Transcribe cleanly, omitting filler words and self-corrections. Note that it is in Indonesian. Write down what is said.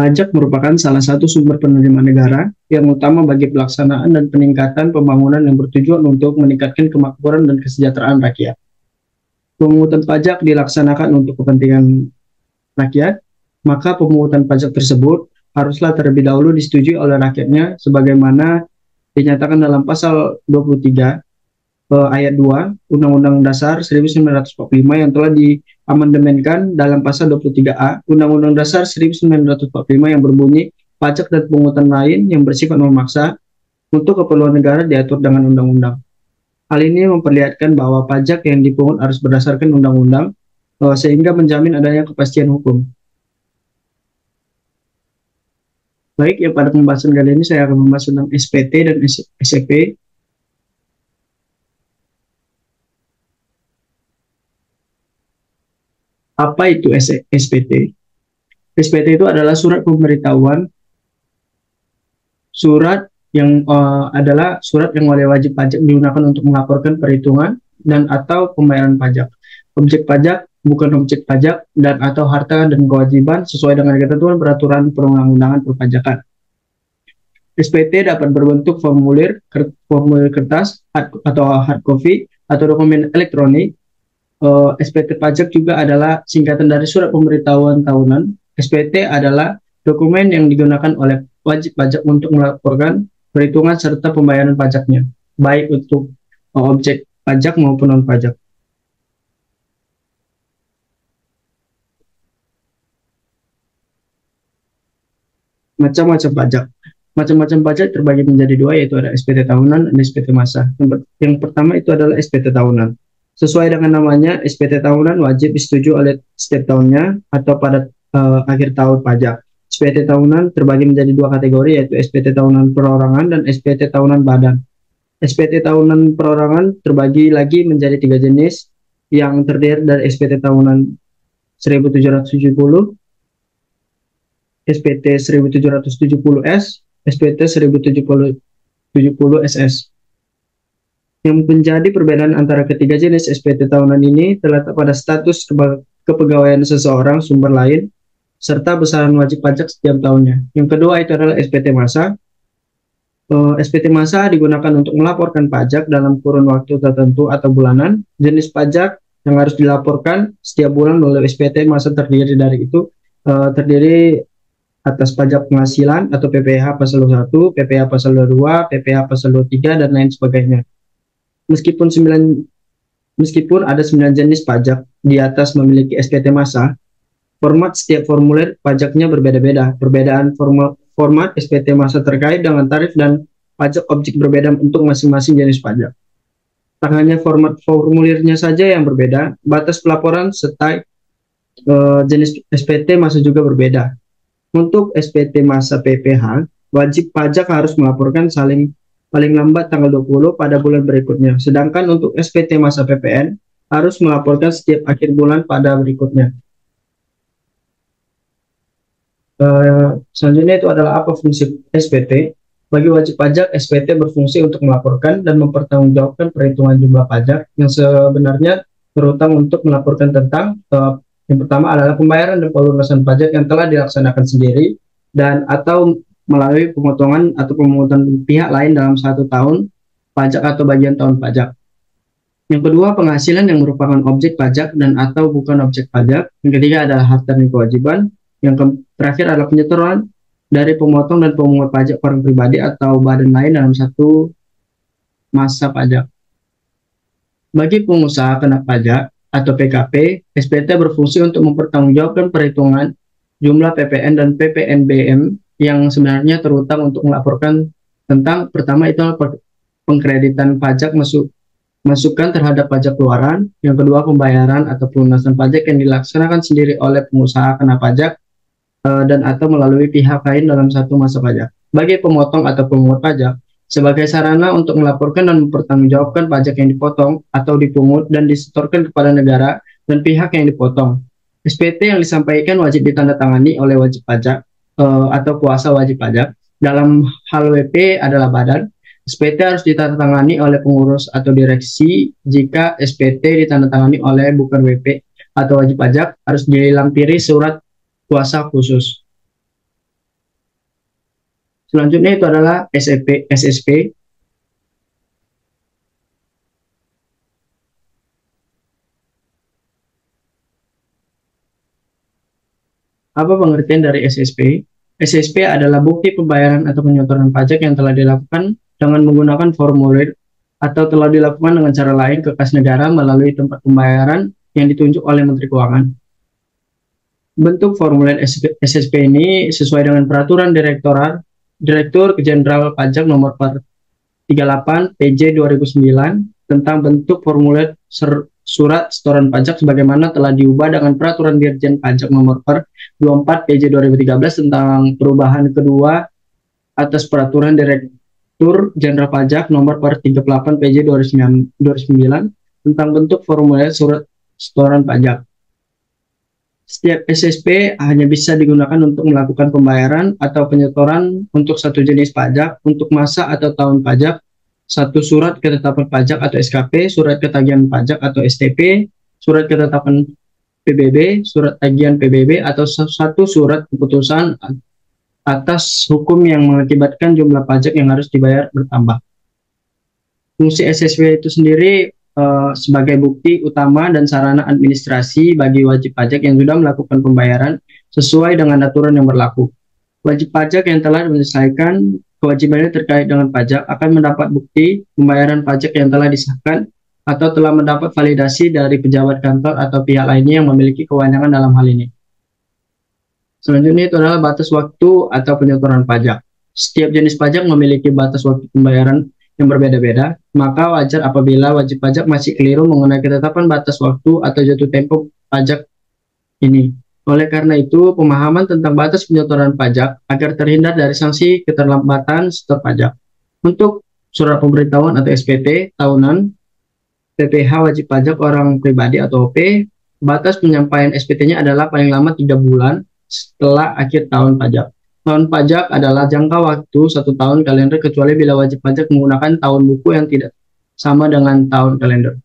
Pajak merupakan salah satu sumber penerimaan negara yang utama bagi pelaksanaan dan peningkatan pembangunan yang bertujuan untuk meningkatkan kemakmuran dan kesejahteraan rakyat. Pemungutan pajak dilaksanakan untuk kepentingan rakyat, maka pemungutan pajak tersebut haruslah terlebih dahulu disetujui oleh rakyatnya sebagaimana dinyatakan dalam pasal 23 ayat 2 Undang-Undang Dasar 1945 yang telah diamandemenkan dalam pasal 23A Undang-Undang Dasar 1945 yang berbunyi pajak dan pungutan lain yang bersifat memaksa untuk keperluan negara diatur dengan undang-undang. Hal ini memperlihatkan bahwa pajak yang dipungut harus berdasarkan undang-undang sehingga menjamin adanya kepastian hukum. Baik, ya pada pembahasan kali ini saya akan membahas tentang SPT dan SEP. Apa itu SPT? SPT itu adalah surat pemberitahuan, surat yang adalah surat yang oleh wajib pajak digunakan untuk melaporkan perhitungan dan atau pembayaran pajak. Objek pajak, bukan objek pajak, dan atau harta dan kewajiban sesuai dengan ketentuan peraturan perundang-undangan perpajakan. SPT dapat berbentuk formulir kertas atau hard copy atau dokumen elektronik. SPT pajak juga adalah singkatan dari surat pemberitahuan tahunan. SPT adalah dokumen yang digunakan oleh wajib pajak untuk melaporkan perhitungan serta pembayaran pajaknya, baik untuk objek pajak maupun non-pajak. Macam-macam pajak. Macam-macam pajak terbagi menjadi dua, yaitu ada SPT tahunan dan SPT masa. Yang pertama itu adalah SPT tahunan. Sesuai dengan namanya, SPT tahunan wajib disetujui oleh setiap tahunnya atau pada akhir tahun pajak. SPT tahunan terbagi menjadi dua kategori, yaitu SPT tahunan perorangan dan SPT tahunan badan. SPT tahunan perorangan terbagi lagi menjadi tiga jenis, yang terdiri dari SPT tahunan 1770, SPT 1770S, SPT 1770SS. Yang menjadi perbedaan antara ketiga jenis SPT tahunan ini terletak pada status kepegawaian seseorang sumber lain, serta besaran wajib pajak setiap tahunnya. Yang kedua itu adalah SPT masa. SPT masa digunakan untuk melaporkan pajak dalam kurun waktu tertentu atau bulanan. Jenis pajak yang harus dilaporkan setiap bulan oleh SPT masa terdiri atas pajak penghasilan atau PPh pasal 1, PPh pasal 22, PPh pasal 23, dan lain sebagainya. Meskipun ada 9 jenis pajak di atas memiliki SPT masa, format setiap formulir pajaknya berbeda-beda. Perbedaan format SPT masa terkait dengan tarif dan pajak objek berbeda untuk masing-masing jenis pajak. Tak hanya format formulirnya saja yang berbeda, batas pelaporan serta jenis SPT masa juga berbeda. Untuk SPT masa PPh, wajib pajak harus melaporkan paling lambat tanggal 20 pada bulan berikutnya. Sedangkan untuk SPT masa PPN harus melaporkan setiap akhir bulan pada berikutnya. Selanjutnya itu adalah apa fungsi SPT. Bagi wajib pajak, SPT berfungsi untuk melaporkan dan mempertanggungjawabkan perhitungan jumlah pajak yang sebenarnya terutang untuk melaporkan tentang yang pertama adalah pembayaran dan pelunasan pajak yang telah dilaksanakan sendiri dan atau melalui pemotongan atau pemungutan pihak lain dalam 1 tahun pajak atau bagian tahun pajak. Yang kedua, penghasilan yang merupakan objek pajak dan atau bukan objek pajak. Yang ketiga adalah harta dan kewajiban. Yang terakhir adalah penyetoran dari pemotong dan pemungut pajak orang pribadi atau badan lain dalam satu masa pajak. Bagi pengusaha kena pajak atau PKP, SPT berfungsi untuk mempertanggungjawabkan perhitungan jumlah PPN dan PPNBM yang sebenarnya terutang untuk melaporkan tentang pertama itu pengkreditan pajak masukan terhadap pajak keluaran, yang kedua pembayaran atau pelunasan pajak yang dilaksanakan sendiri oleh pengusaha kena pajak dan atau melalui pihak lain dalam satu masa pajak. Bagi pemotong atau pemungut pajak, sebagai sarana untuk melaporkan dan mempertanggungjawabkan pajak yang dipotong atau dipungut dan disetorkan kepada negara dan pihak yang dipotong. SPT yang disampaikan wajib ditandatangani oleh wajib pajak atau kuasa wajib pajak. Dalam hal WP adalah badan. SPT harus ditandatangani oleh pengurus atau direksi. Jika SPT ditandatangani oleh bukan WP atau wajib pajak, harus dilampiri surat kuasa khusus. Selanjutnya itu adalah SSP. Apa pengertian dari SSP? SSP adalah bukti pembayaran atau penyetoran pajak yang telah dilakukan dengan menggunakan formulir atau telah dilakukan dengan cara lain ke kas negara melalui tempat pembayaran yang ditunjuk oleh Menteri Keuangan. Bentuk formulir SSP ini sesuai dengan peraturan Direktur Jenderal Pajak nomor 38 PJ 2009 tentang bentuk formulir surat setoran pajak sebagaimana telah diubah dengan peraturan Dirjen Pajak nomor 24 PJ 2013 tentang perubahan kedua atas peraturan Direktur Jenderal Pajak nomor 38 PJ 2009 tentang bentuk formulir surat setoran pajak. Setiap SSP hanya bisa digunakan untuk melakukan pembayaran atau penyetoran untuk satu jenis pajak untuk masa atau tahun pajak, satu surat ketetapan pajak atau SKP, surat ketagihan pajak atau STP, surat ketetapan PBB, surat tagihan PBB, atau satu surat keputusan atas hukum yang mengakibatkan jumlah pajak yang harus dibayar bertambah. Fungsi SSP itu sendiri sebagai bukti utama dan sarana administrasi bagi wajib pajak yang sudah melakukan pembayaran sesuai dengan aturan yang berlaku. Wajib pajak yang telah menyelesaikan kewajibannya terkait dengan pajak akan mendapat bukti pembayaran pajak yang telah disahkan atau telah mendapat validasi dari pejabat kantor atau pihak lainnya yang memiliki kewenangan dalam hal ini. Selanjutnya itu adalah batas waktu atau penyetoran pajak. Setiap jenis pajak memiliki batas waktu pembayaran yang berbeda-beda, maka wajar apabila wajib pajak masih keliru mengenai ketetapan batas waktu atau jatuh tempo pajak ini. Oleh karena itu, pemahaman tentang batas penyetoran pajak agar terhindar dari sanksi keterlambatan setor pajak. Untuk surat pemberitahuan atau SPT tahunan, PPh wajib pajak orang pribadi atau OP, batas penyampaian SPT-nya adalah paling lama 3 bulan setelah akhir tahun pajak. Tahun pajak adalah jangka waktu 1 tahun kalender kecuali bila wajib pajak menggunakan tahun buku yang tidak sama dengan tahun kalender.